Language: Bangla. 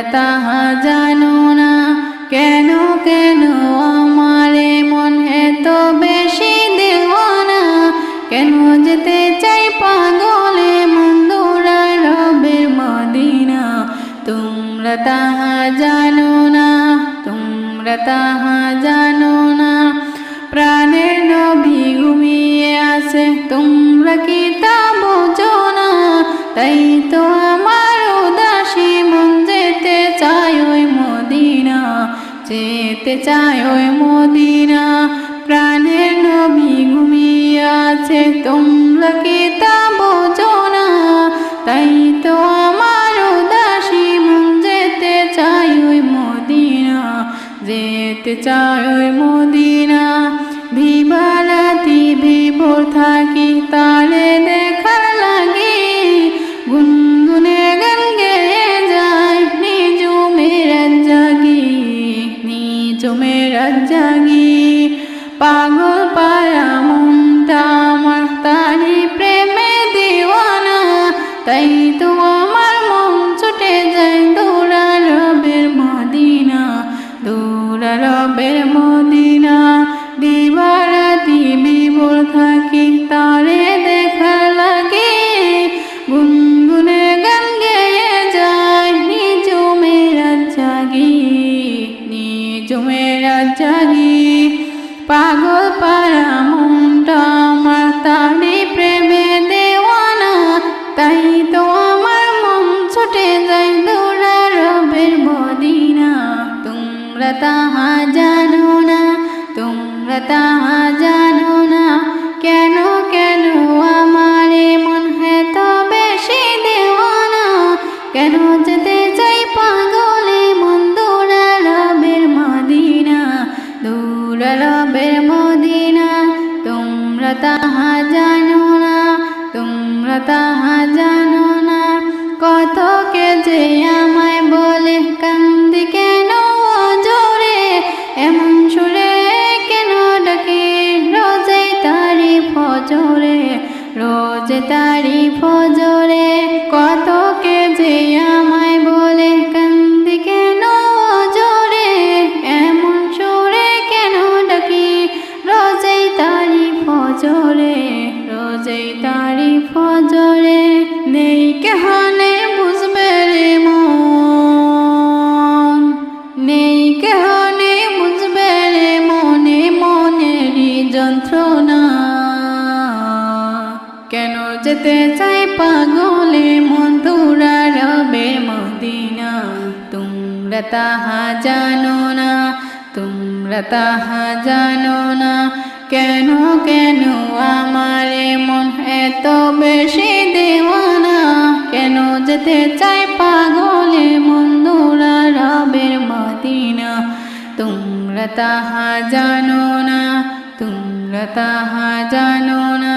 তোমরা তাহা জানো না। কেন কেন আমারে মন এত বেশি দেওয়ানা, কেন যেতে চাই পাগলে মন দৌড়ায় রবের মদিনা। তোমরা তাহা জানো না, তোমরা তাহা জানো না। প্রাণের নবী ঘুমিয়ে আছে, তোমরা কি তা বোঝো না? তাই তো আমার উদাসী মন যেতে চায় ওই মদিনা, যেতে চায় ওই মদিনা। প্রাণের নবী ঘুমিয়ে আছে, তোমরা কি তা বোঝো না? তাই তো আমার উদাসী মন যেতে চায় ওই মদিনা, যেতে চায় ওই মদিনা। ভিবারাতি ভিভোর থাকি তারে দেখার লাগি, গুনগুনে গান গেয়ে যায় নিজুমের জাগি, নিজুমের জাগি। পাগল পায়া মনটা আমার তারি প্রেমে দিওয়ানা, তাই তো আমার মন ছুটে যায় দৌড়া রবের মদিনা, দৌড়া রবের মদিনা। দিবারাতি বিভোর থাকি তারে দেখার লাগে, গুনগুনে গান গেয়ে যায় নিজুমের জাগি, নিজুমের জাগি। পাগল পারা মনটা আমার তারি প্রেমে দেওয়ানা, তাই তো আমার মন ছুটে যায় দৌড়া রবের মদিনা। তোমরা তাহা জানো না, তোমরা তাহা জানো না। কেন কেন আমারে মন এত বেশি দেওয়ানা, কেন যেতে চাই পাগলে মন দৌড়া রবের মদিনা, দৌড়া রবের মদিনা। তোমরা তাহা জানো না, তোমরা তাহা জানো না। কত কে যে আমায় বলে কান্দি কেন জোরে, এমন সুরে কেন ডাকে রোজে তারি ফজরে, রোজে তারি ফজরে। কত কে যে আমায় বলে কান্দি কেন জোরে, এমন সুরে কেন ডাকি রোজে তারি ফজরে, রোজে তারি ফজরে। নেই কেহনে বুঝবে রে মন, নেই কেহনে বুঝবে রে মনে মনেরই যন্ত্রণা। কেন যেতে চাই পাগলে মন দৌড়া রবের মদিনা। তোমরা তাহা জানো না, তোমরা তাহা জানো না। কেন কেন আমারে মন এত বেশি দেওয়ানা, কেন যেতে চাই পাগলে মন দৌড়া রবের মদিনা। তোমরা তাহা জানো না, তোমরা তাহা জানো না।